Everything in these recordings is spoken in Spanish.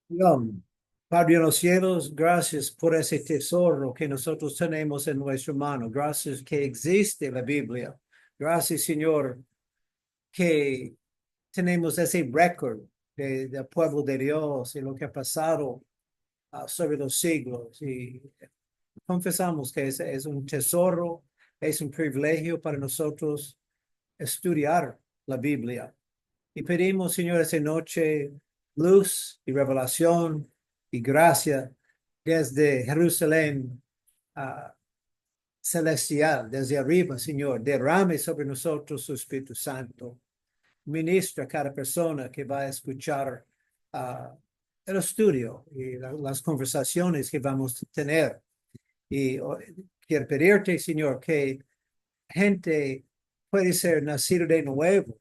Dios, Padre en los cielos, gracias por ese tesoro que nosotros tenemos en nuestra mano. Gracias que existe la Biblia. Gracias, Señor, que tenemos ese récord del pueblo de Dios y lo que ha pasado sobre los siglos. Y confesamos que es un tesoro, es un privilegio para nosotros estudiar la Biblia. Y pedimos, Señor, esta noche luz y revelación y gracia desde Jerusalén celestial, desde arriba, Señor. Derrame sobre nosotros su Espíritu Santo. Ministra a cada persona que va a escuchar el estudio y las conversaciones que vamos a tener. Y quiero pedirte, Señor, que gente puede ser nacido de nuevo,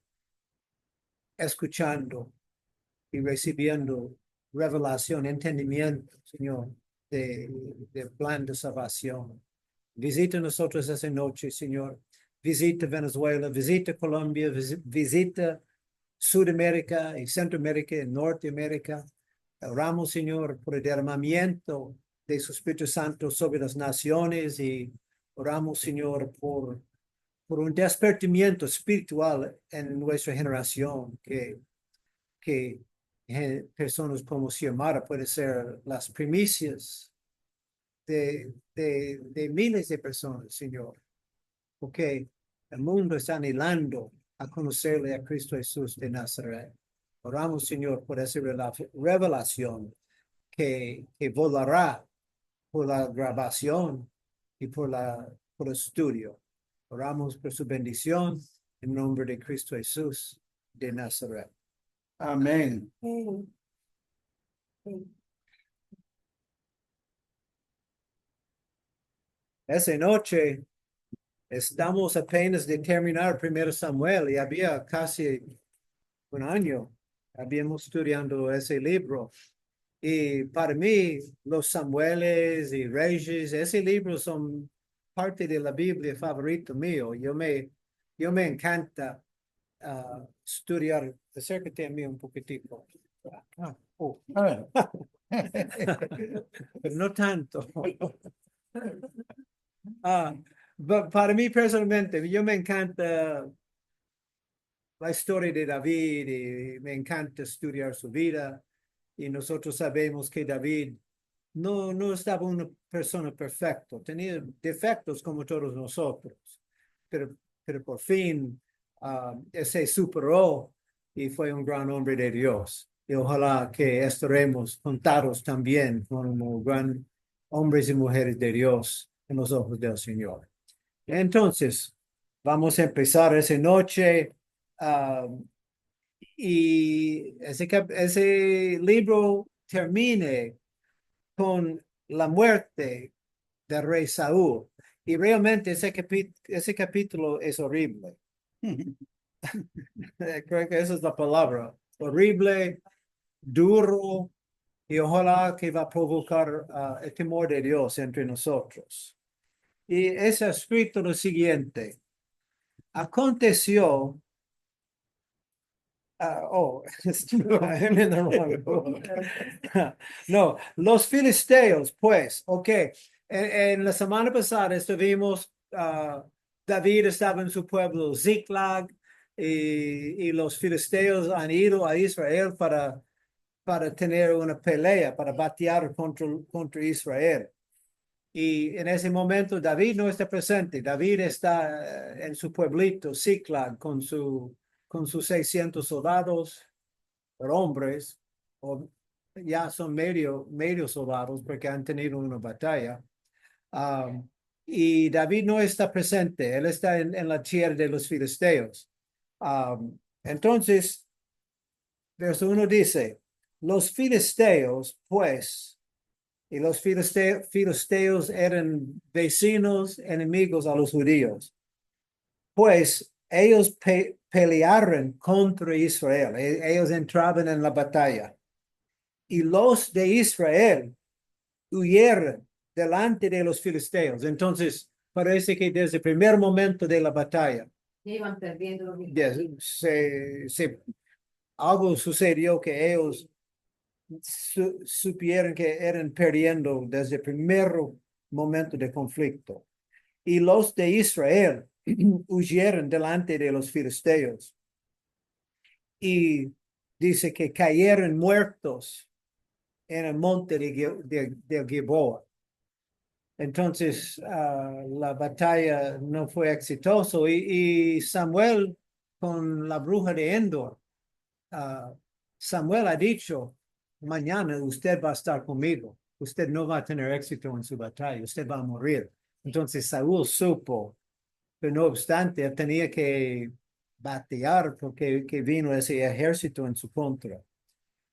escuchando y recibiendo revelación, entendimiento, Señor, de plan de salvación. Visita nosotros esa noche, Señor. Visita Venezuela, visita Colombia, visita Sudamérica y Centroamérica y Norteamérica. Oramos, Señor, por el derramamiento de su Espíritu Santo sobre las naciones y oramos, Señor, por un despertamiento espiritual en nuestra generación que personas como Xiomara pueden ser las primicias de miles de personas, Señor, porque el mundo está anhelando a conocerle a Cristo Jesús de Nazaret. Oramos, Señor, por esa revelación que volará por la grabación y por el estudio. Oramos por su bendición en nombre de Cristo Jesús de Nazaret. Amén. Esa noche estamos apenas de terminar primero Samuel y había casi un año. Habíamos estudiando ese libro. Y para mí, los Samueles y Reyes, ese libro son parte de la Biblia favorito mío. Yo me encanta estudiar. Acércate a mí un poquitico. A ver. Pero no tanto. Ah, para mí personalmente, yo me encanta la historia de David y me encanta estudiar su vida. Y nosotros sabemos que David no estaba una persona perfecta, tenía defectos como todos nosotros, pero, pero por fin se superó y fue un gran hombre de Dios. Y ojalá que estaremos contados también como gran hombres y mujeres de Dios en los ojos del Señor. Entonces, vamos a empezar esa noche. ah, y ese libro termine con la muerte del rey Saúl. Y realmente ese capítulo es horrible. Creo que esa es la palabra. Horrible, duro, y ojalá que va a provocar el temor de Dios entre nosotros. Y es escrito lo siguiente. Aconteció. I'm in the wrong book. No, los filisteos, pues, ok. En la semana pasada estuvimos, David estaba en su pueblo Ziklag y los filisteos han ido a Israel para tener una pelea, para batear contra Israel. Y en ese momento David no está presente. David está en su pueblito, Ziklag, con sus 600 soldados, hombres, o ya son medio soldados porque han tenido una batalla. Um, y David no está presente, él está en la tierra de los filisteos. Entonces, verso 1 dice, los filisteos, pues, y los filisteos eran vecinos, enemigos a los judíos. Pues ellos pelearon contra Israel. Ellos entraban en la batalla. Y los de Israel huyeron delante de los filisteos. Entonces, parece que desde el primer momento de la batalla, Iban perdiendo. algo sucedió que ellos supieron que eran perdiendo desde el primer momento de conflicto. Y los de Israel huyeron delante de los filisteos. Y dice que cayeron muertos en el monte de Gilboa. Entonces, la batalla no fue exitosa y Samuel con la bruja de Endor, Samuel ha dicho, mañana usted va a estar conmigo, usted no va a tener éxito en su batalla, usted va a morir. Entonces Saúl supo, pero no obstante, él tenía que batear porque que vino ese ejército en su contra.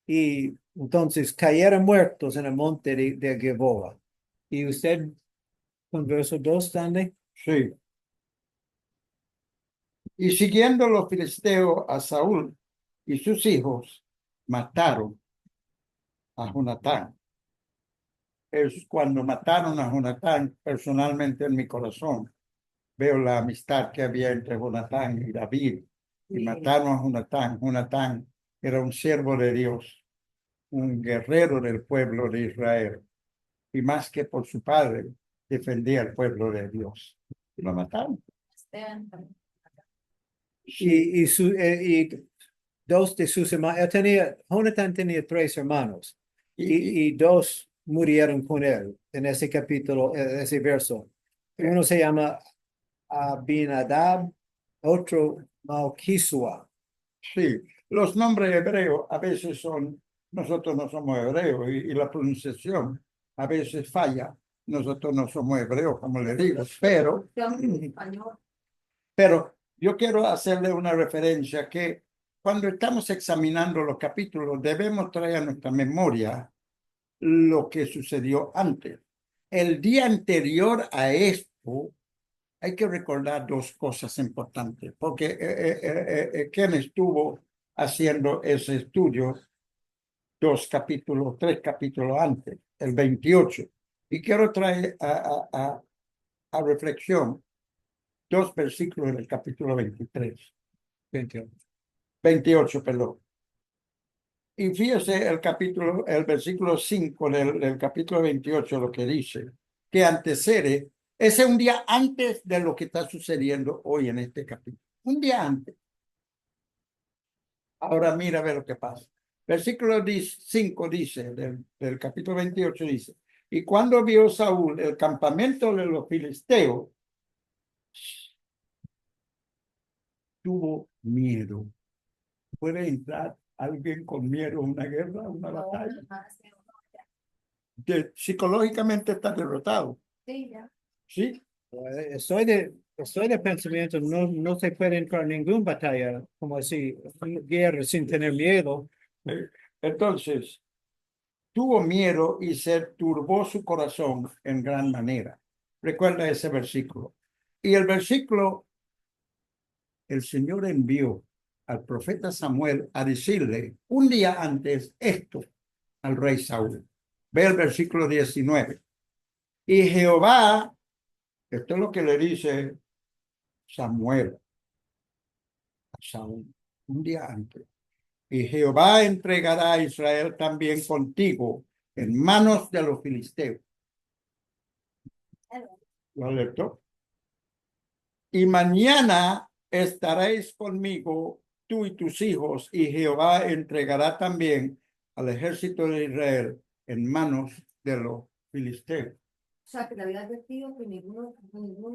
Y entonces cayeron muertos en el monte de Gilboa. ¿Y usted con verso 2, Stanley? Sí. Y siguiendo los filisteos a Saúl y sus hijos, mataron a Jonatán. Es cuando mataron a Jonatán, personalmente en mi corazón, veo la amistad que había entre Jonatán y David. Y mataron a Jonatán. Jonatán era un siervo de Dios, un guerrero del pueblo de Israel. Y más que por su padre, defendía al pueblo de Dios. Y lo mataron. Y dos de sus hermanos, Jonathan tenía 3 hermanos y 2 murieron con él en ese capítulo, en ese verso. Uno se llama Abinadab, otro Malquisua. Sí, los nombres hebreos a veces son, nosotros no somos hebreos y la pronunciación a veces falla. Nosotros no somos hebreos, como le digo, pero yo quiero hacerle una referencia que cuando estamos examinando los capítulos debemos traer a nuestra memoria lo que sucedió antes. El día anterior a esto, hay que recordar 2 cosas importantes, porque quien estuvo haciendo ese estudio 3 capítulos antes, el 28. Y quiero traer a reflexión 2 versículos del capítulo 23. 28, perdón. Y fíjese el versículo 5 del capítulo 28, lo que dice, que antecede, ese es un día antes de lo que está sucediendo hoy en este capítulo. Un día antes. Ahora mira a ver lo que pasa. Versículo 5 dice, del capítulo 28 dice, y cuando vio Saúl el campamento de los filisteos, tuvo miedo. ¿Puede entrar alguien con miedo a una guerra, a una batalla? Que psicológicamente está derrotado. Sí, ya. ¿Sí? Estoy de pensamiento, no se puede entrar en ninguna batalla, como así, guerra sin tener miedo. Entonces, tuvo miedo y se turbó su corazón en gran manera. Recuerda ese versículo. Y el versículo, el Señor envió al profeta Samuel a decirle un día antes esto al rey Saúl. Ve el versículo 19. Y Jehová, esto es lo que le dice Samuel a Saúl un día antes. Y Jehová entregará a Israel también contigo en manos de los filisteos. ¿Lo alertó? Y mañana estaréis conmigo, tú y tus hijos, y Jehová entregará también al ejército de Israel en manos de los filisteos. O sea, que le había advertido que ninguno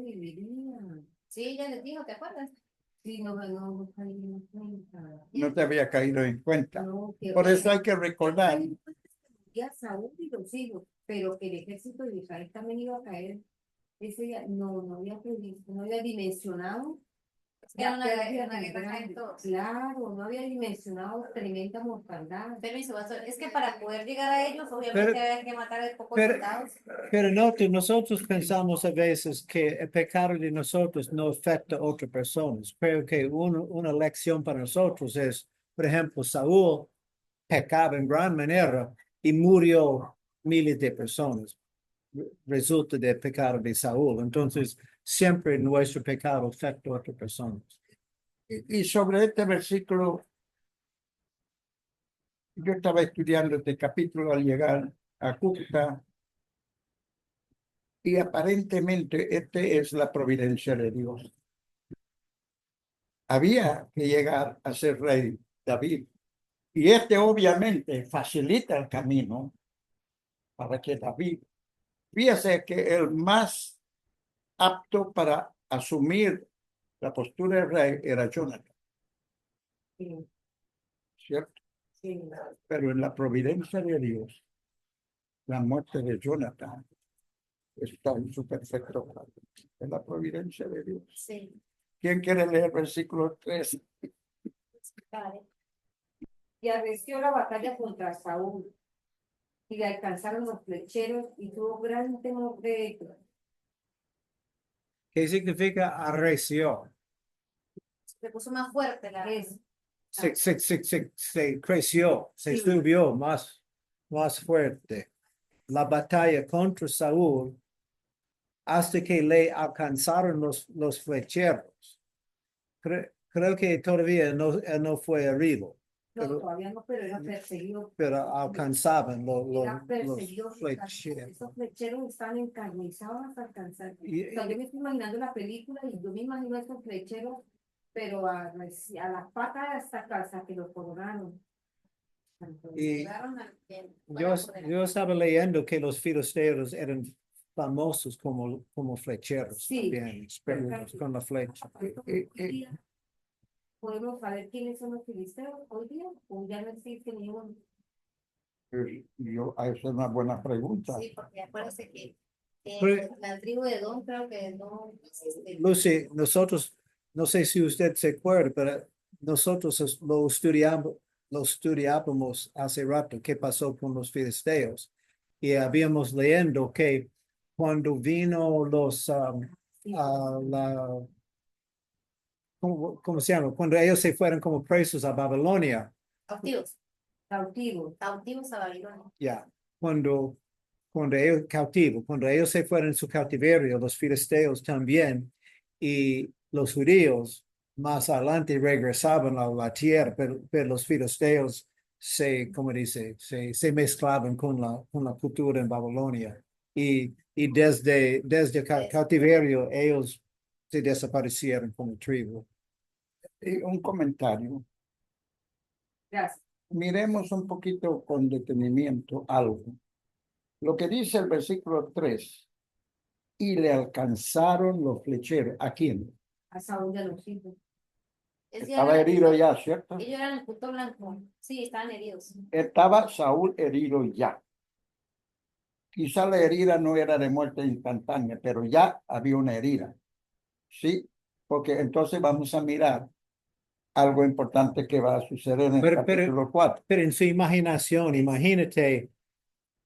viviría. Sí, ya les dijo, ¿te acuerdas? Sí, no caí en cuenta. No te había caído en cuenta. No, que, Por eso hay que recordar. Ya Saúl y los hijos, pero que el ejército de Israel también iba a caer ese día. No había previsto, no había dimensionado. Era una guerra de todos. Claro, no había dimensionado tremenda mortandad. Permiso, pastor. Es que para poder llegar a ellos, obviamente había que matar a pocos soldados. Pero nosotros pensamos a veces que el pecado de nosotros no afecta a otras personas. Creo que una lección para nosotros es, por ejemplo, Saúl pecaba en gran manera y murió miles de personas. Resulta del pecado de Saúl. Entonces, siempre nuestro pecado afecta a otras personas. Y sobre este versículo, yo estaba estudiando este capítulo al llegar a Cúcuta y aparentemente este es la providencia de Dios. Había que llegar a ser rey David y este obviamente facilita el camino para que David, fíjese que el más apto para asumir la postura de rey era Jonathan, Sí, ¿cierto? sí. Pero en la providencia de Dios, la muerte de Jonathan está en su perfecto grado. En la providencia de Dios. Sí, ¿Quién quiere leer versículo 3? vale. Y arreció la batalla contra Saúl, y le alcanzaron los flecheros, y tuvo gran temor de ellos. ¿Qué significa arreció? Se puso más fuerte la Es, Se creció, se Sí. subió más fuerte. La batalla contra Saúl hasta que le alcanzaron los flecheros. Creo que todavía él no fue herido, no, pero, todavía no, pero era perseguido. pero alcanzaban Era los perseguido. flecheros. Esos flecheros están encarnizados hasta alcanzar. Y- O sea, yo me estoy imaginando la película y yo me imagino a esos flecheros, pero a las patas hasta que lo coronaron. Y Llegaron al bien. yo estaba leyendo que los filisteos eran famosos como flecheros, Sí. también, expertos con la flecha. Hoy día, ¿podemos saber quiénes son los filisteos hoy día? ¿O ya no existe ninguno? Esa es una buena pregunta. Sí, porque acuérdense que Pero- la tribu de Don creo que no existe. Lucy, nosotros, no sé si usted se acuerda, pero nosotros lo estudiábamos hace rato qué pasó con los filisteos y habíamos leyendo que cuando vino Sí. ¿cómo se llama? Cuando ellos se fueron como presos a Babilonia, Cautivos, Cautivos. cautivos a Babilonia. ya, cuando ellos se fueron en su cautiverio, los filisteos también, y los judíos más adelante regresaban a la tierra, pero los filisteos como dice, se mezclaban con la cultura en Babilonia. Y desde el cautiverio, ellos se desaparecieron como tribu. Y un comentario. Gracias. Miremos un poquito con detenimiento algo. Lo que dice el versículo 3. Y le alcanzaron los flecheros. ¿A quién? A Saúl y a los hijos. Estaba herido ya, ¿cierto? Ellos eran el punto blanco. Sí, estaban heridos. Estaba Saúl herido ya. Quizá la herida no era de muerte instantánea, pero ya había una herida. ¿Sí? Porque entonces vamos a mirar algo importante que va a suceder en el Pero- capítulo 4. Pero en su imaginación, imagínate,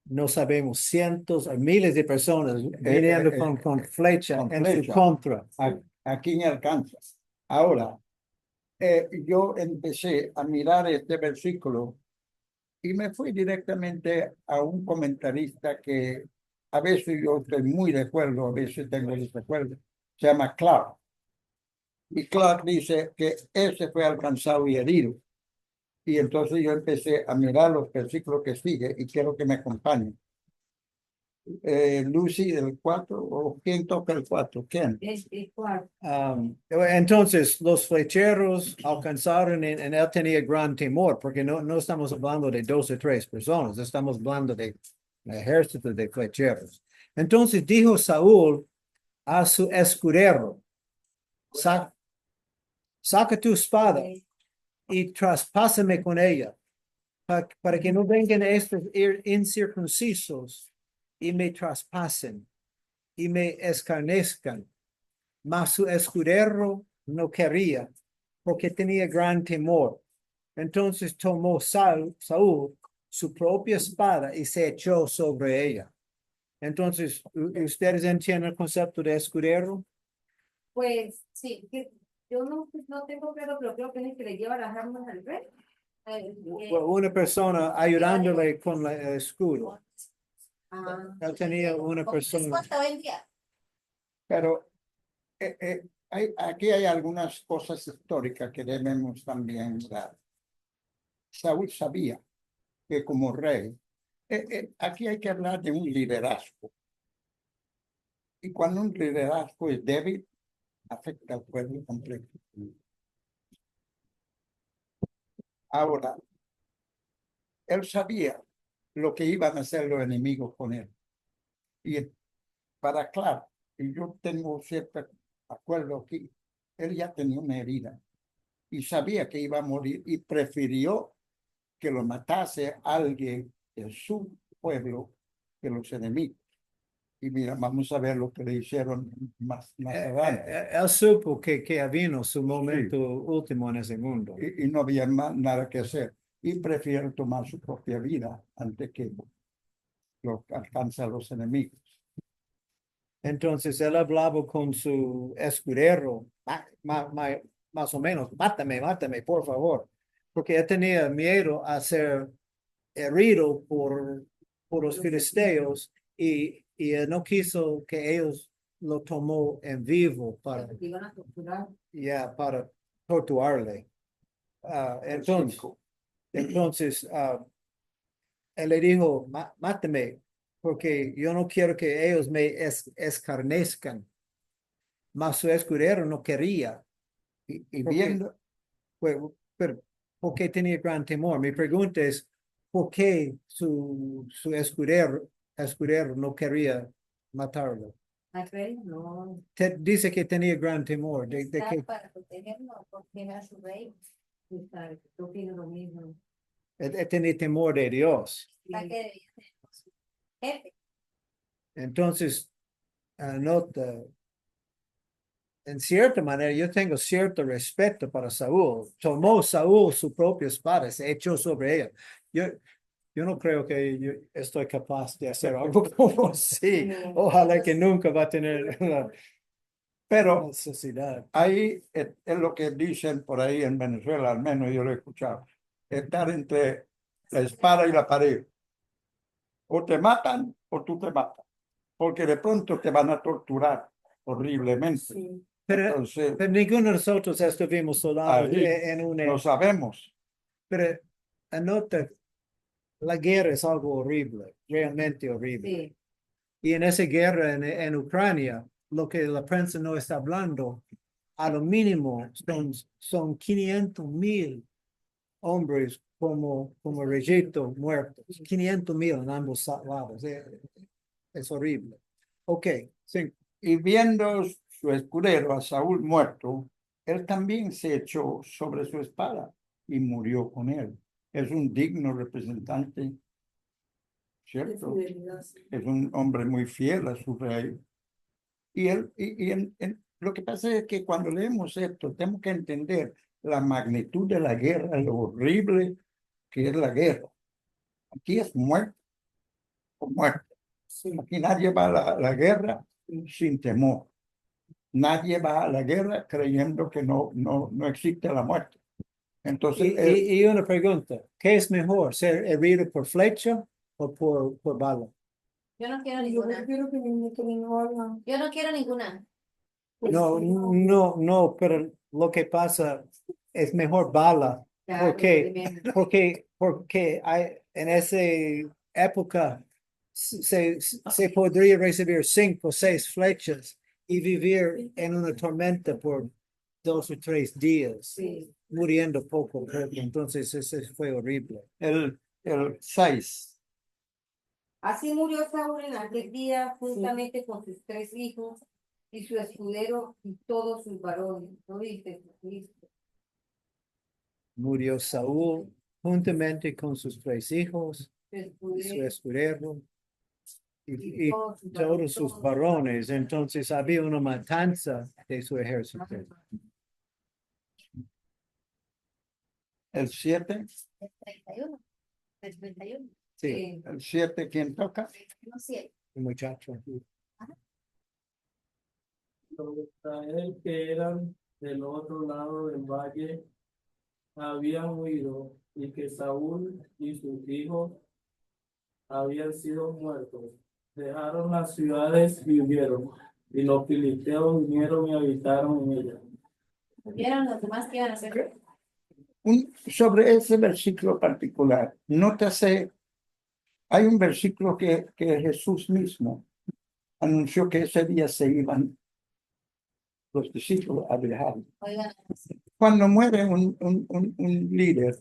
no sabemos, cientos o miles de personas viniendo con flecha con en su flecha. contra. ¿A quién alcanza? Ahora, yo empecé a mirar este versículo y me fui directamente a un comentarista que a veces yo estoy muy de acuerdo, a veces tengo desacuerdo. Se llama Clark. Y Clark dice que ese fue alcanzado y herido. Y entonces yo empecé a mirar los versículos que sigue y quiero que me acompañen. Lucy, del 4, o quién toca el 4, ¿quién? El cuarto. Entonces, los flecheros alcanzaron en él tenía gran temor, porque no estamos hablando de 2 o 3 personas, estamos hablando de ejército de flecheros. Entonces dijo Saúl a su escudero, saca tu espada y traspásame con ella, para que no vengan estos incircuncisos y me traspasen y me escarnezcan. Mas su escudero no quería, porque tenía gran temor. Entonces tomó Saúl su propia espada y se echó sobre ella. Entonces, ¿ustedes entienden el concepto de escudero? Pues sí, que yo no tengo claro, pero creo que es el que le lleva las armas al rey. Una persona ayudándole con el escudo. Ah, Él tenía una persona. Hasta hoy en día. Pero aquí hay algunas cosas históricas que debemos también dar. Saúl sabía que como rey, aquí hay que hablar de un liderazgo. Y cuando un liderazgo es débil, afecta al pueblo completo. Ahora, él sabía lo que iban a hacer los enemigos con él. Y para claro, y yo tengo cierto acuerdo aquí, él ya tenía una herida y sabía que iba a morir y prefirió que lo matase alguien de su pueblo que los enemigos. Y mira, vamos a ver lo que le hicieron más adelante. Él supo que vino su momento último en ese mundo. Y no había más nada que hacer. Y prefiero tomar su propia vida antes que lo alcance a los enemigos. Entonces él hablaba con su escudero, más o menos, mátame, por favor, porque él tenía miedo a ser herido por los filisteos y él no quiso que ellos lo tomó en vivo Te iban a torturar. para torturarle. Entonces, él le dijo, mátame, porque yo no quiero que ellos me escarnezcan. Mas su escudero no quería. Y ¿Por qué? viendo, Pero, ¿por qué tenía gran temor? Mi pregunta es, ¿por qué su escudero no quería matarlo? Aquel no Dice que tenía gran temor de Está que para protegerlo, porque era su rey. está, yo opino lo mismo. él tenía temor de Dios. Está que debía ser su jefe. Entonces, nota, en cierta manera, yo tengo cierto respeto para Saúl. Tomó Saúl su propia espada, se echó sobre ella. Yo no creo que yo estoy capaz de hacer algo como así. Ojalá que nunca va a tener la pero necesidad. ahí es lo que dicen por ahí en Venezuela, al menos yo lo he escuchado, estar entre la espada y la pared. O te matan o tú te matas, porque de pronto te van a torturar horriblemente. Sí. Pero, Entonces, pero ninguno de nosotros estuvimos soldados ahí en una. lo sabemos. Pero anota, la guerra es algo horrible, realmente horrible. Sí. Y en esa guerra en Ucrania, lo que la prensa no está hablando, a lo mínimo son 500,000 hombres como Regito muertos. 500,000 en ambos lados. Es horrible. Ok, sí. Y viendo su escudero, a Saúl muerto, él también se echó sobre su espada y murió con él. Es un digno representante, ¿cierto? Es un hombre muy fiel a su rey. Y él, lo que pasa es que cuando leemos esto, tenemos que entender la magnitud de la guerra, lo horrible que es la guerra. Aquí es muerte o muerte. Aquí nadie va a la guerra sin temor. Nadie va a la guerra creyendo que no existe la muerte. Entonces, Y una pregunta, ¿qué es mejor, ser herido por flecha o por bala? Yo no quiero Yo ninguna. prefiero que mi no hagan. Yo no quiero ninguna. No, pero lo que pasa es mejor bala, Claro, tremendo. porque en esa época se podría recibir 5 o 6 flechas y vivir en una tormenta por 2 o 3 días, Sí. muriendo poco. Entonces, eso fue horrible. el 6. Así murió Saúl en aquel día, juntamente con sus 3 hijos y su escudero y todos sus varones. ¿No viste, Cristo? Murió Saúl juntamente con sus 3 hijos, Su y su escudero escudero y todos todos sus varones. Entonces había una matanza de su ejército. El 7. El 31. El 31. Sí, El 7, ¿quién toca? No sé. el muchacho. Los de Israel que eran del otro lado del valle habían huido y que Saúl y sus hijos habían sido muertos. Dejaron las ciudades y huyeron, y los filisteos vinieron y habitaron en ellas. ¿Vieron los demás que iban a hacer? Sobre ese versículo particular, nótase, hay un versículo que Jesús mismo anunció que ese día se iban los discípulos a viajar. Oigan, Cuando muere un líder,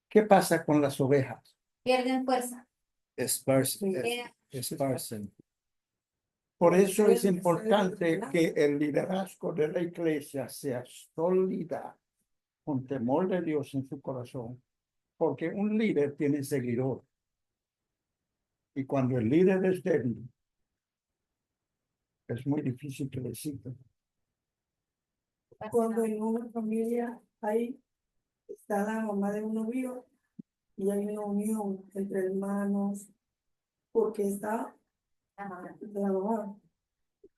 ¿qué pasa con las ovejas? pierden fuerza. Esparcen. Por eso es importante que el liderazgo de la iglesia sea sólida, con temor de Dios en su corazón, porque un líder tiene seguidor. Y cuando el líder es débil, es muy difícil que le sigan. Cuando en una familia hay, está la mamá de un novio y hay una unión entre hermanos, porque está la mamá.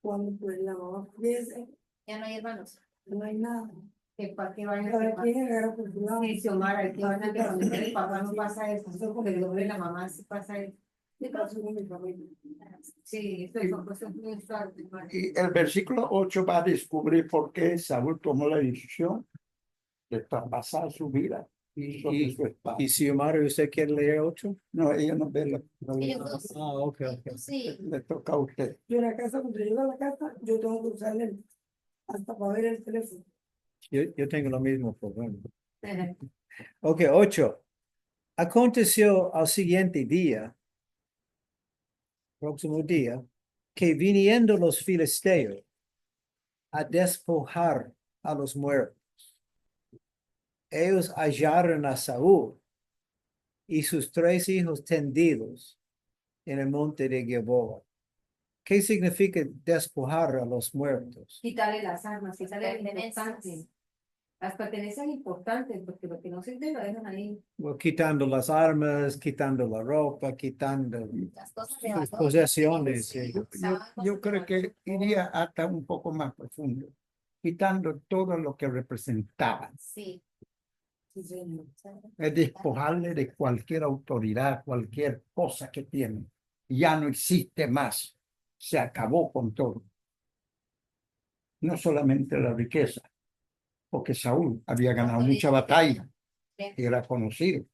Cuando pues la mamá fallece, Ya no hay hermanos. no hay nada. Que para qué van a Cada separar. quien agarra por su lado. Sí, Xiomara, que van a que cuando el papá no pasa eso, eso porque el hombre y la mamá sí pasa eso. ¿Qué pasó con mi familia? Sí, esto son cosas muy fuertes. Y el versículo 8 va a descubrir por qué Saúl tomó la decisión de traspasar su vida sobre su espada. Y si Omar, ¿usted quiere leer 8? No, ella no ve Ellos dos. Ah, ok. Sí. le toca a usted. Yo en la casa, cuando llego a la casa, yo tengo que usar el, hasta para ver el teléfono. Yo tengo lo mismo problema. Ok, 8. Aconteció al siguiente día, próximo día, que viniendo los filisteos a despojar a los muertos, ellos hallaron a Saúl y sus 3 hijos tendidos en el monte de Gilboa. ¿Qué significa despojar a los muertos? Quitarle las armas, quitarle lo Pertenencias. importante. Las pertenencias importantes, porque lo que no sirve lo dejan ahí. Well, quitando las armas, quitando la ropa, quitando Las cosas de sus valor. posesiones. Sí. Yo creo que iría hasta un poco más profundo, quitando todo lo que representaban. Sí. Sí, señor. Es despojarle de cualquier autoridad, cualquier cosa que tiene. Ya no existe más. Se acabó con todo. No solamente la riqueza, porque Saúl había ganado mucha batalla y era conocido.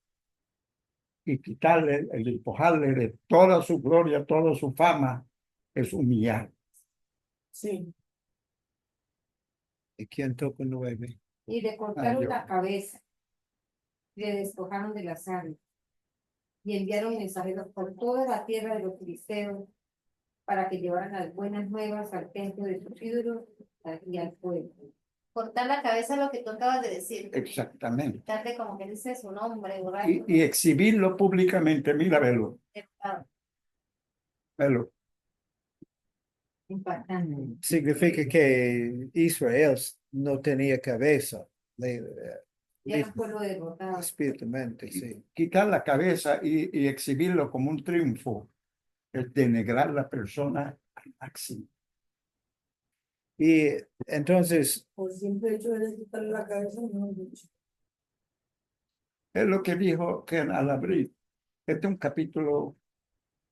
Y quitarle, el despojarle de toda su gloria, toda su fama, es humillar. Sí. ¿Y quién toca 9? Y le cortaron yo. la cabeza. Le despojaron de las armas. Y enviaron mensajeros por toda la tierra de los filisteos para que llevaran las buenas nuevas al templo de sus ídolos y al pueblo. Cortar la cabeza es lo que tú acabas de decir. Exactamente. Quitarle como que dice su nombre, borrar. Y exhibirlo públicamente. Mira, velo, velo. Impactante. Significa que Israel no tenía cabeza, Ya era un pueblo derrotado. espiritualmente, sí. Quitar la cabeza y exhibirlo como un triunfo es denegrar la persona al máximo. Y entonces, Por simple hecho de quitarle la cabeza, no. Es lo que dijo Ken al abrir. Este es un capítulo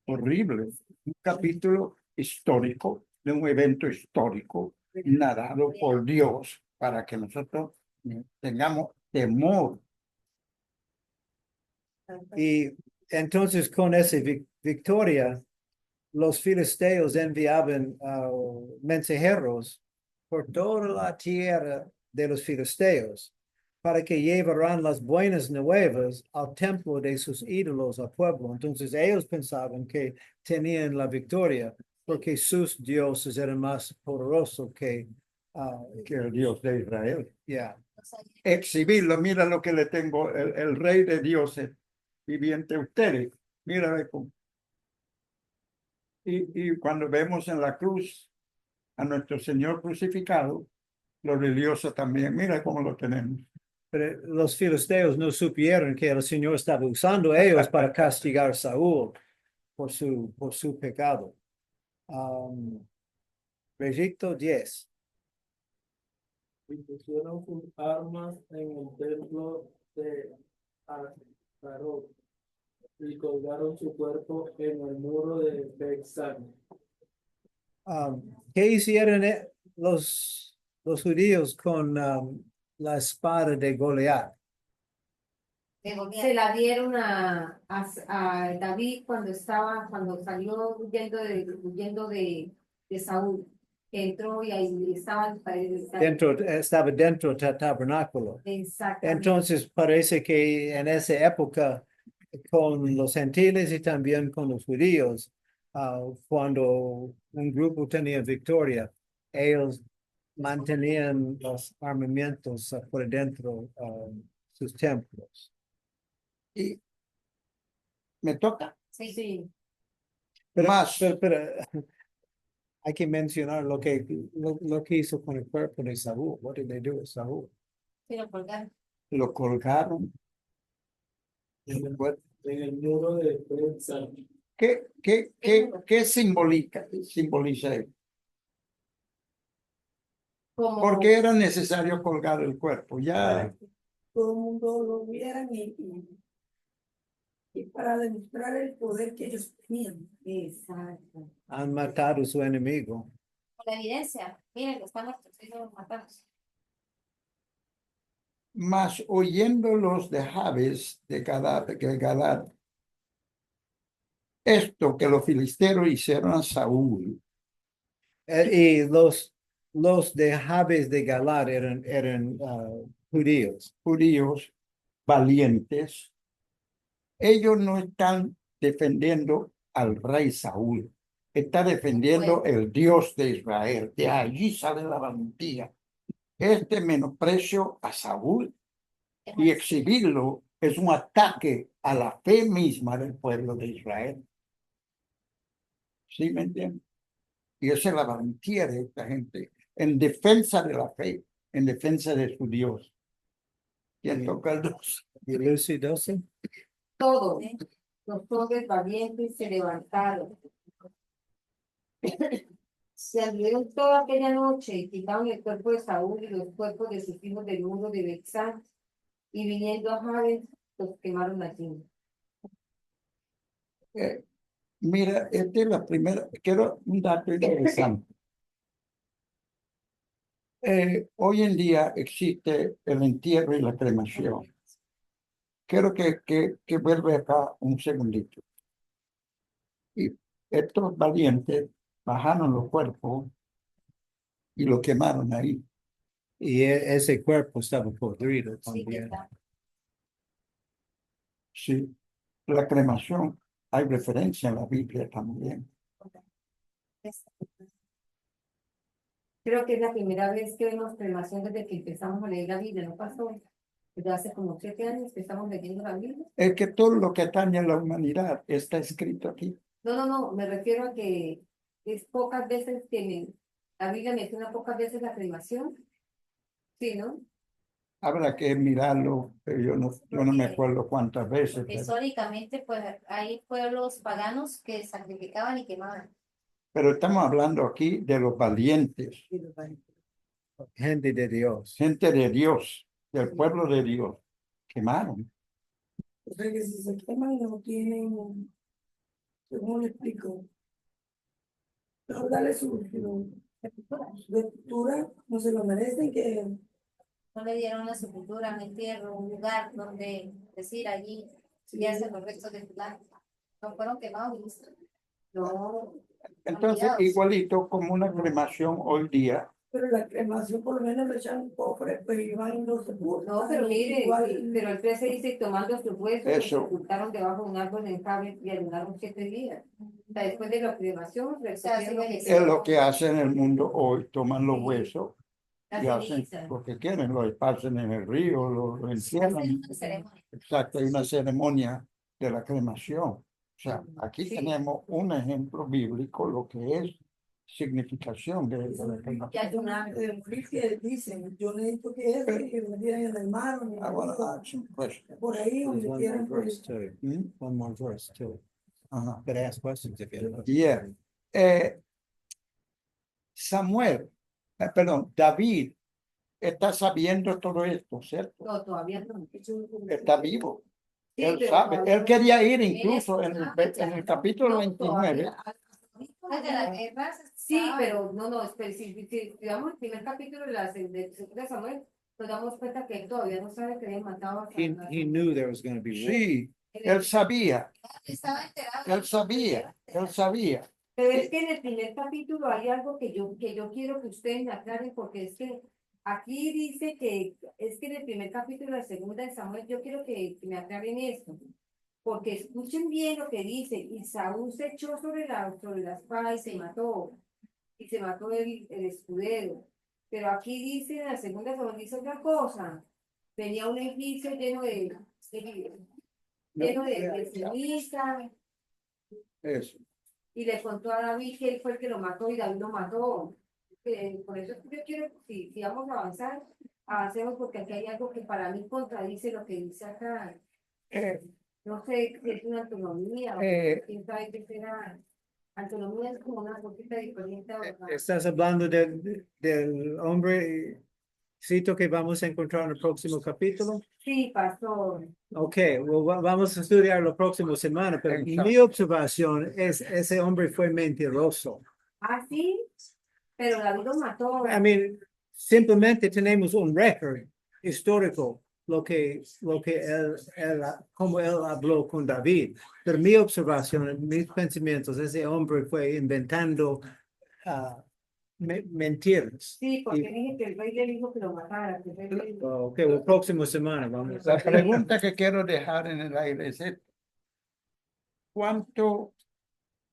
horrible, un capítulo histórico, de un evento histórico narrado por Dios para que nosotros tengamos temor. y entonces con esa victoria, los filisteos enviaban mensajeros por toda la tierra de los filisteos para que llevaran las buenas nuevas al templo de sus ídolos, al pueblo. Entonces ellos pensaban que tenían la victoria porque sus dioses eran más poderosos que Que el Dios de Israel. yeah. Exhibirlo, mira lo que le tengo, el rey de dioses viviente ustedes. Mira cómo. Y cuando vemos en la cruz a nuestro Señor crucificado, los religiosos también, mira cómo lo tenemos. Pero los filisteos no supieron que el Señor estaba usando a ellos para castigar a Saúl por su pecado. Versículo 10. Y pusieron sus armas en el templo de Astarot y colgaron su cuerpo en el muro de Bexán. ¿Qué hicieron los judíos con la espada de Goliat? se la dieron a David cuando salió huyendo de Saúl, que entró y ahí estaba Estaba dentro del tabernáculo. exactamente. Entonces parece que en esa época, con los gentiles y también con los judíos, cuando un grupo tenía victoria, ellos mantenían los armamentos por dentro sus templos. Y me toca Sí. más. Pero hay que mencionar lo que hizo con el cuerpo de Saúl. What did they do with Saúl? Sí, lo colgaron. Lo colgaron. En el muro de prensa. ¿Qué simboliza él? Como ¿Por qué era necesario colgar el cuerpo? Ya, todo el mundo lo vieran y para demostrar el poder que ellos tenían. exacto. Han matado a su enemigo. Con la evidencia. Miren, que están muertos, sí, los matamos. más oyendo los de Jabes de Galad, esto que los filisteos hicieron a Saúl, Y los de Jabes de Galad eran judíos. judíos valientes, ellos no están defendiendo al rey Saúl, está defendiendo el Dios de Israel. De allí sale la valentía. Este menosprecio a Saúl y exhibirlo es un ataque a la fe misma del pueblo de Israel. ¿Sí me entienden? Y esa es la valentía de esta gente en defensa de la fe, en defensa de su Dios. ¿Quién toca el 2? ¿Y Lucy 12? Todos los hombres valientes se levantaron. Se abrieron toda aquella noche y quitaron el cuerpo de Saúl y los cuerpos de sus hijos del muro de Bexán, y viniendo a Jabes, los quemaron allí. Mira, esta es la primera, quiero un dato interesante. Hoy en día existe el entierro y la cremación. Quiero que vuelva acá un segundito. Y estos valientes bajaron los cuerpos y lo quemaron ahí. Y ese cuerpo estaba podrido Sí, que también. está. Sí, la cremación, hay referencia en la Biblia también. Creo que es la primera vez que vemos cremación desde que empezamos a leer la Biblia, ¿no pasó? Desde hace como 7 años que estamos leyendo la Biblia. Es que todo lo que atañe a la humanidad está escrito aquí. No, me refiero a que es pocas veces la Biblia menciona pocas veces la cremación. Sí, ¿no? Habrá que mirarlo, pero yo no me acuerdo cuántas veces. Pero, Históricamente, pues hay pueblos paganos que sacrificaban y quemaban. pero estamos hablando aquí de los valientes, Gente de Dios. gente de Dios, del pueblo de Dios. Quemaron. O sea que si se queman no tienen, ¿cómo le explico? No, dale su escritura, no se lo merecen, que No le dieron una sepultura, un entierro, un lugar donde decir allí hacen los restos de fulano. No fueron quemados y listo. No, Entonces, igualito como una cremación hoy día, pero la cremación por lo menos le echan un cofre, pues iban y lo sepultan. no, pero mire, Igual, pero el 13 dice, tomando sus huesos, los Eso. sepultaron debajo de un árbol en Jabes y ayunaron 7 días. O sea, después de la cremación, sea, recogieron lo que es lo que hacen en el mundo hoy, toman los huesos y las hacen cenizas. lo que quieren, lo esparcen en el río, lo entierran. Hacen una ceremonia. Exacto, hay una ceremonia de la cremación. O sea, aquí Sí. tenemos un ejemplo bíblico, lo que es significación de la Ya cremación. ayunaron. de morir que dicen, yo necesito que es que me dieran en el mar, o I want to ask some questions. por ahí There's donde one more quieran, verse pues, too. One more verse too. Ajá. But ask questions if you know. Yeah. Samuel, perdón, David está sabiendo todo esto, ¿cierto? No, todavía no. Está vivo. Sí, Él pero sabe, todavía él no. quería ir incluso en el capítulo No, 29. todavía. Desde la guerra se Sí, estaba- pero no, espera, si vamos el primer capítulo de Samuel, nos damos cuenta que él todavía no sabe que habían matado a He Saúl. knew there was going to be war. Sí, él sabía, Estaba enterado. él sabía. Pero es que en el primer capítulo hay algo que yo quiero que ustedes me aclaren, porque es que aquí dice que es que en el primer capítulo de la segunda de Samuel, yo quiero que me aclaren esto, porque escuchen bien lo que dice, y Saúl se echó sobre la espada y se mató el escudero. Pero aquí dice, en la segunda de Samuel dice otra cosa, tenía un egipcio lleno de ceniza, Eso. y le contó a David que él fue el que lo mató y David lo mató. Por eso yo quiero, si vamos a avanzar, avancemos porque aquí hay algo que para mí contradice lo que dice acá. Eh, No sé si es una autonomía o Eh. quién sabe qué será. Autonomía es como una cosita diferente a otra. Estás hablando del hombre, cito que vamos a encontrar en el próximo capítulo. Sí, pastor. Ok, vamos a estudiar la próxima semana, pero Exacto. mi observación es ese hombre fue mentiroso. Ah, sí, pero David lo mató. I mean, simplemente tenemos un récord histórico, como él habló con David. Pero mi observación, mis pensamientos, ese hombre fue inventando mentiras. Sí, porque dije que el rey le dijo que lo matara. Que el rey le dijo. Ok, la próxima semana vamos La pregunta que quiero dejar en el aire es esta. ¿Cuántos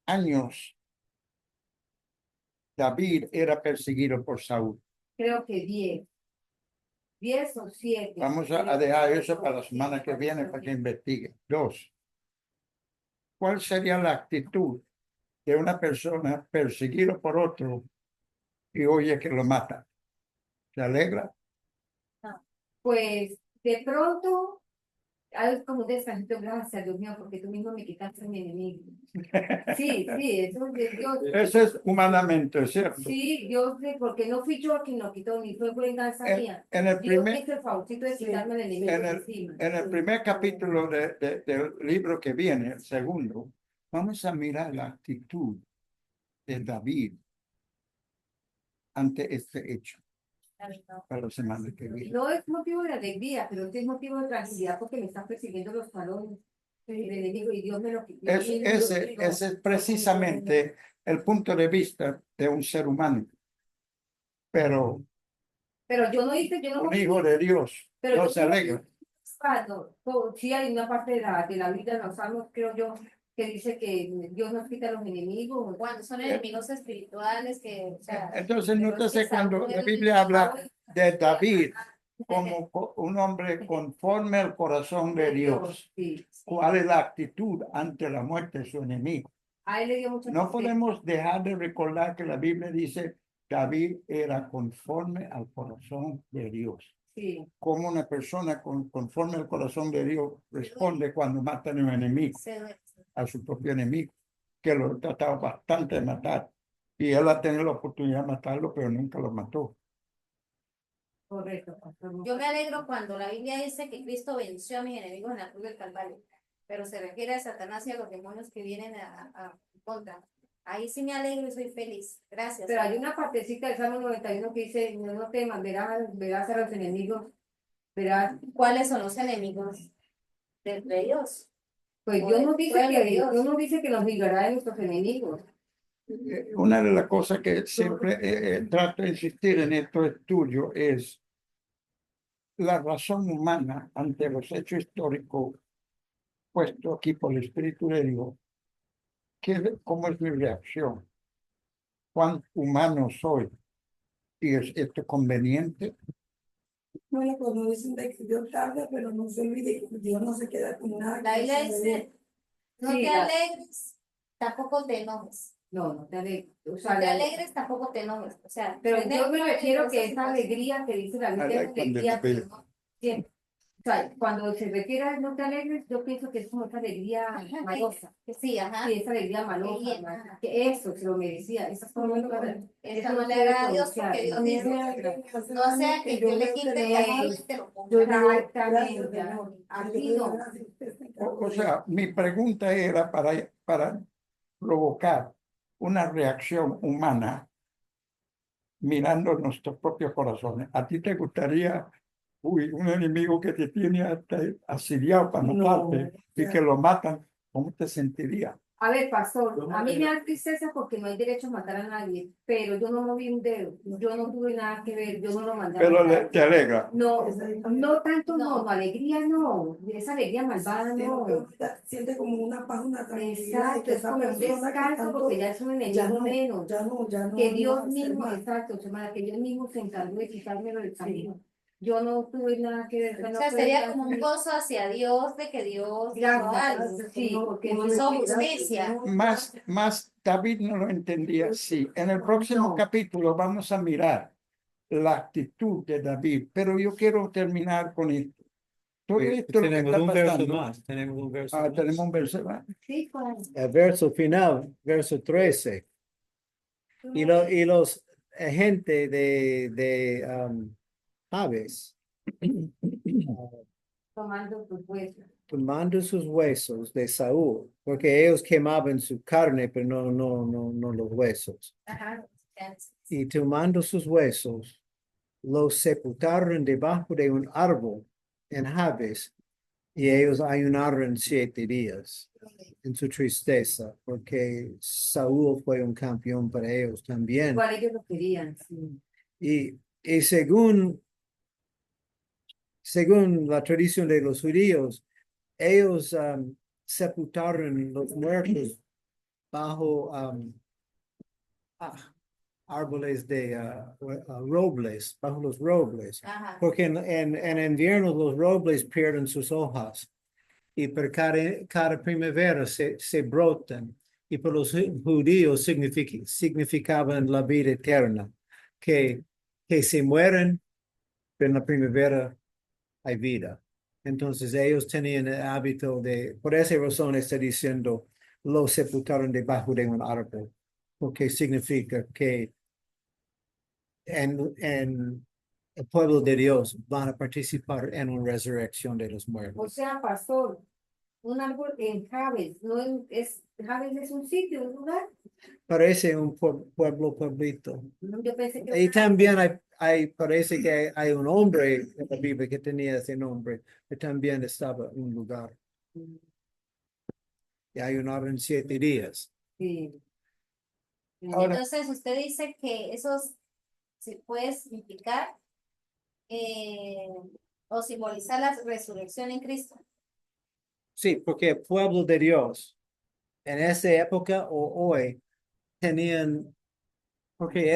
años David era perseguido por Saúl? Creo que 10 o 7. Vamos a dejar eso para la semana que viene para que investigue. 2. ¿Cuál sería la actitud de una persona perseguida por otro y oye que lo mata? ¿Se alegra? Pues de pronto, algo como un descanso, gracias Dios mío, porque tú mismo me quitaste a mi enemigo. Sí, eso es de Dios. Eso es humanamente, ¿cierto? Sí, Dios, porque no fui yo quien lo quitó, ni fue venganza mía. En el Dios primer, hizo el favorcito de quitarme el enemigo en de el- encima. en el primer capítulo del libro que viene, el segundo, vamos a mirar la actitud de David ante este hecho para la semana que viene. No es motivo de alegría, pero es motivo de tranquilidad porque me están persiguiendo los talones del enemigo y Dios me lo quitó. Ese es precisamente el punto de vista de un ser humano, pero Pero yo no hice, yo no un hijo de Dios Pero no yo se creo alegra. sí hay una parte de la Biblia, de los salmos, creo yo, que dice que Dios nos quita a los enemigos. Cuando son enemigos espirituales que, o sea, Entonces, pero nótese es que cuando Samuel- la Biblia habla de David como un hombre conforme al corazón de Dios. Sí. ¿Cuál es la actitud ante la muerte de su enemigo? A él le dio mucha No tristeza. podemos dejar de recordar que la Biblia dice David era conforme al corazón de Dios. Sí. Como una persona conforme al corazón de Dios responde cuando matan a un enemigo, a su propio enemigo, que lo trataba bastante de matar. Y él ha tenido la oportunidad de matarlo, pero nunca lo mató. Correcto, pastor. Yo me alegro cuando la Biblia dice que Cristo venció a mis enemigos en la cruz del Calvario, pero se refiere a Satanás y a los demonios que vienen a contra. Ahí sí me alegro y soy feliz. Gracias. Pero hay una partecita del Salmo 91 que dice, no temas, verás a los enemigos, verás. ¿Cuáles son los enemigos de Dios? Pues Dios nos dice Pueblo de que Dios. Dios nos dice que nos librará de nuestros enemigos. Una de las cosas que siempre trato de insistir en estos estudios es la razón humana ante los hechos históricos puestos aquí por el Espíritu de Dios. ¿Cómo es mi reacción? ¿Cuán humano soy? ¿Y es esto conveniente? Bueno, cuando dicen de que Dios tarda, pero no se olvide que Dios no se queda con nada. La que Biblia se le dice, no Sí, te alegres, tampoco te enojes. No te alegres. O No sea, te alegres, tampoco te enojes. O sea, pero tener yo me fe refiero en que esa esa situación. alegría que dice la Biblia es alegría que no siempre. O sea, cuando se refiere a no te alegres, yo pienso que es como esa alegría malosa. Que sí, ajá. Sí, esa alegría malosa. Ajá. Que eso se lo merecía. Esas son Eso no le agrada a Dios porque Dios dice, no sea que yo le quite y ahí te lo ponga. Exactamente. Así no. O sea, mi pregunta era para provocar una reacción humana mirando nuestros propios corazones. ¿A ti te gustaría Uy, un enemigo que te tiene hasta asediado para matarte y que lo matan, ¿cómo te sentirías? A ver, pastor, Yo a mí me- me da tristeza porque no hay derecho a matar a nadie, pero yo no moví un dedo, yo no tuve nada que ver, yo no lo mandé a Pero matar. te alegra. No, no tanto, no, alegría no, esa alegría malvada Sino que no. uno siente como una paz, una tranquilidad de Exacto, que es esa como un persona que descanso tanto porque ya es un ya enemigo no, menos. ya no Que me Dios va a hacer mismo, mal. exacto, Xiomara, que Dios mismo se encargó de quitármelo del camino. Yo no tuve nada que ver, O no sea, fue sería nada como un que- gozo hacia Dios de que Dios hizo algo. Gracias, sí, porque Uno si le Hizo pide al justicia. Señor, Más David no lo entendía así. En el próximo No. capítulo vamos a mirar la actitud de David, pero yo quiero terminar con esto. Todo esto lo que Tenemos está un verso pasando. más, tenemos un verso Ah, más. tenemos un verso más. Sí, Juan. El verso final, verso 13. Y los gente de Jabes, Tomando tus huesos. tomando sus huesos de Saúl, porque ellos quemaban su carne, pero no los huesos. Ajá. Y tomando sus huesos, los sepultaron debajo de un árbol en Jabes, y ellos ayunaron 7 días en su tristeza, porque Saúl fue un campeón para ellos también. Igual ellos lo querían, sí. Y según la tradición de los judíos, ellos sepultaron los muertos bajo árboles de robles, bajo los robles, Ajá. porque en invierno los robles pierden sus hojas y por cada primavera se brotan. Y por los judíos significaban la vida eterna, que, que se mueren, pero en la primavera hay vida. Entonces ellos tenían el hábito por esa razón está diciendo, los sepultaron debajo de un árbol, porque significa que en el pueblo de Dios van a participar en una resurrección de los O muertos. sea, pastor, un árbol en Javes, no Javes es un sitio, un lugar. Parece un pueblito. Yo pensé que Y también parece que hay un hombre en la Biblia que tenía ese nombre, que también estaba en un lugar. Y ayunaron 7 días. sí. Ahora, Entonces, usted dice que eso se puede significar eh, o simbolizar la resurrección en Cristo. Sí, porque el pueblo de Dios en esa época o hoy tenían, porque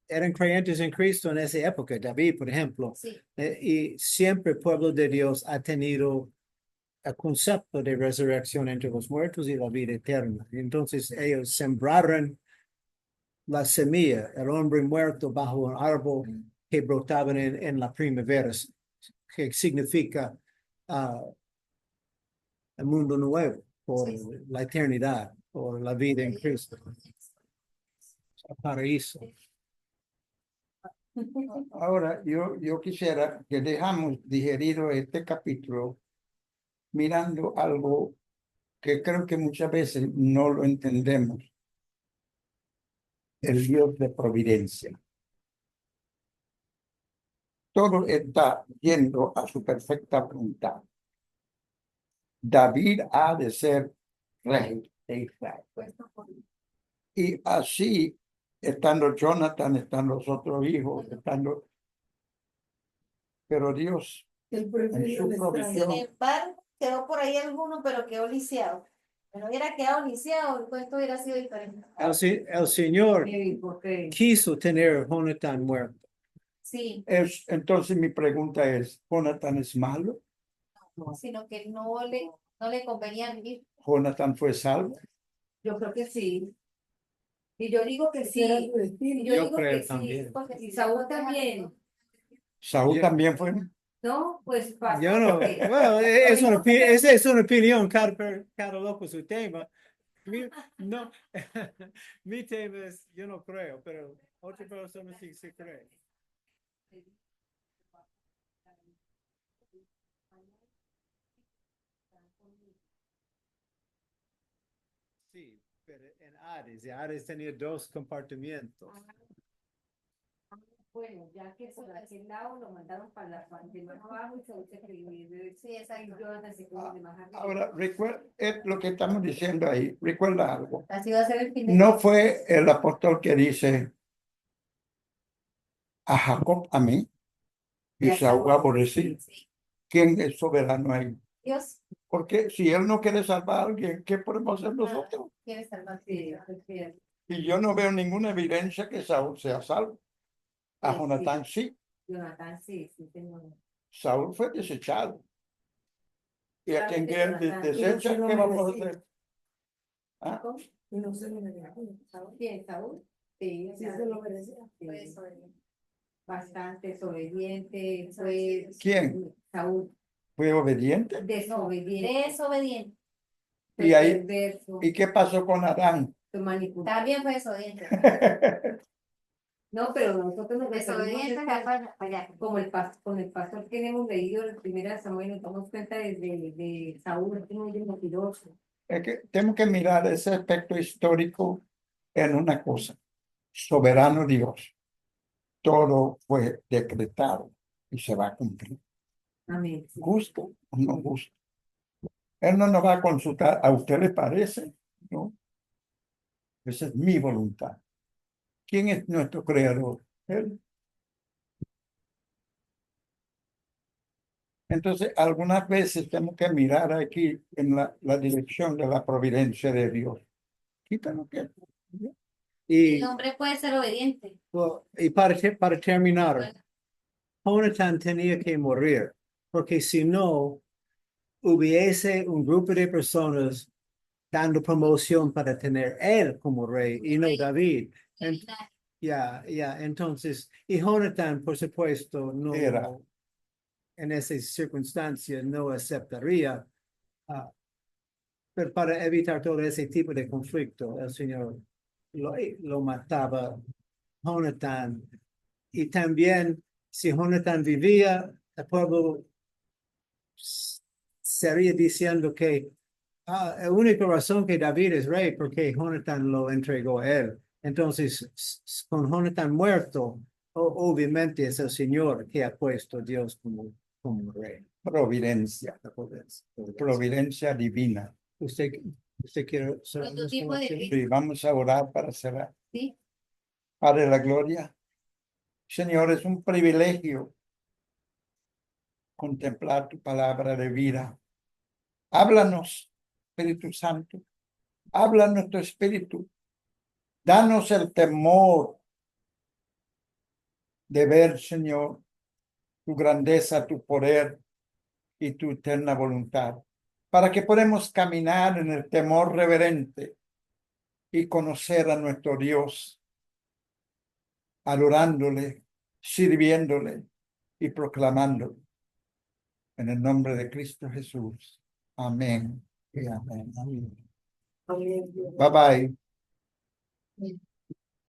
eran creyentes en Cristo en esa época, David, por ejemplo, Sí. y siempre el pueblo de Dios ha tenido el concepto de resurrección entre los muertos y la vida eterna. Entonces ellos sembraron la semilla, el hombre muerto bajo un árbol que brotaban en la primavera, que significa el mundo nuevo, por Sí. la eternidad, por la vida en Cristo, el paraíso. ahora yo quisiera que dejamos digerido este capítulo mirando algo que creo que muchas veces no lo entendemos. El Dios de providencia. Todo está yendo a su perfecta voluntad. David ha de ser rey de Israel. Y así, estando Jonathan, están los otros hijos, pero Dios, el en preferido su del provisión, Sin embargo, quedó por ahí alguno, pero quedó lisiado. Pero hubiera quedado lisiado, el cuento hubiera sido diferente. El Señor Porque quiso tener a Jonathan muerto. Sí, entonces mi pregunta es, ¿Jonathan es malo? sino que no le convenía vivir. ¿Jonathan fue salvo? yo creo que sí. Y yo digo que Ese era sí. su destino. Y yo Yo digo creo que sí. también. Porque Y si Saúl no te dejan- también. ¿Saúl también fue? ¿No? Pues pastor, Yo no, porque- bueno, esa es una opinión, cada loco su tema. No, mi tema es, yo no creo, pero otra persona sí cree. Sí, pero en Hades tenía 2 compartimientos. Bueno, ya que por aquel lado lo mandaron para la parte de más abajo y Saúl se creyó Sí, exacto. y Jonathan se quedó de más arriba. Ahora, recuerda, es lo que estamos diciendo ahí, recuerda algo. Así va a ser el fin de No fue el apóstol que dice a Jacob a mí y Ya Saúl Saúl. aborrecí. Sí. ¿Quién es soberano ahí? Dios Porque si él no quiere salvar a alguien, ¿qué podemos hacer nosotros? quiere salvar. Sí, sí, Y yo no veo ninguna evidencia que Saúl sea salvo. A Sí, Jonatán sí, Jonathan, sí, sí, señor. Saúl fue desechado. Y a quien Solamente él Jonatán. desecha, Pero ¿qué sí lo vamos a merecía. hacer? ¿Ah? ¿Cómo? Y no se lo merecía. ¿Saúl? ¿Quién? ¿Saúl? Sí, Sí se lo merecía. sí. Fue desobediente. Bastante desobediente, fue ¿Quién? Saúl, ¿Fue obediente? desobediente, Desobediente. Y ahí, perverso, ¿y qué pasó con Adán? fue manipulador. También fue desobediente. No, pero nosotros nos referimos Desobediente es para allá. como con el pastor que hemos leído en primera Samuel, nos damos cuenta de Saúl, que es muy mentiroso. Es que tenemos que mirar ese aspecto histórico en una cosa. Soberano Dios. Todo fue decretado y se va a cumplir. Amén. Sí. Gusto o no gusto. Él no nos va a consultar. ¿A usted le parece? No. Esa es mi voluntad. ¿Quién es nuestro creador? Él. Entonces, algunas veces tenemos que mirar aquí en la dirección de la providencia de Dios. Quítalo que. El Y, hombre puede ser obediente. y para terminar, Bueno, Jonathan tenía que morir, porque si no, hubiese un grupo de personas dando promoción para tener él como rey y no David. En- ya, entonces, y Jonathan, por supuesto, no, Era. en esa circunstancia no aceptaría, ah, pero para evitar todo ese tipo de conflicto, el Señor lo mataba Jonathan. Y también, si Jonathan vivía, el pueblo sería diciendo que la única razón que David es rey porque Jonathan lo entregó a él. Entonces, con Jonathan muerto, obviamente es el Señor que ha puesto a Dios como rey. Providencia. Providencia divina. ¿Usted, usted quiere hacer Prototipo unas de oraciones? Sí, vamos a orar para cerrar. sí. Padre de la gloria. Señor, es un privilegio contemplar tu palabra de vida. Háblanos, Espíritu Santo. Habla nuestro espíritu. Danos el temor de ver, Señor, tu grandeza, tu poder y tu eterna voluntad, para que podamos caminar en el temor reverente y conocer a nuestro Dios, adorándole, sirviéndole y proclamándole. En el nombre de Cristo Jesús. Amén y amén. Amén. Bye bye.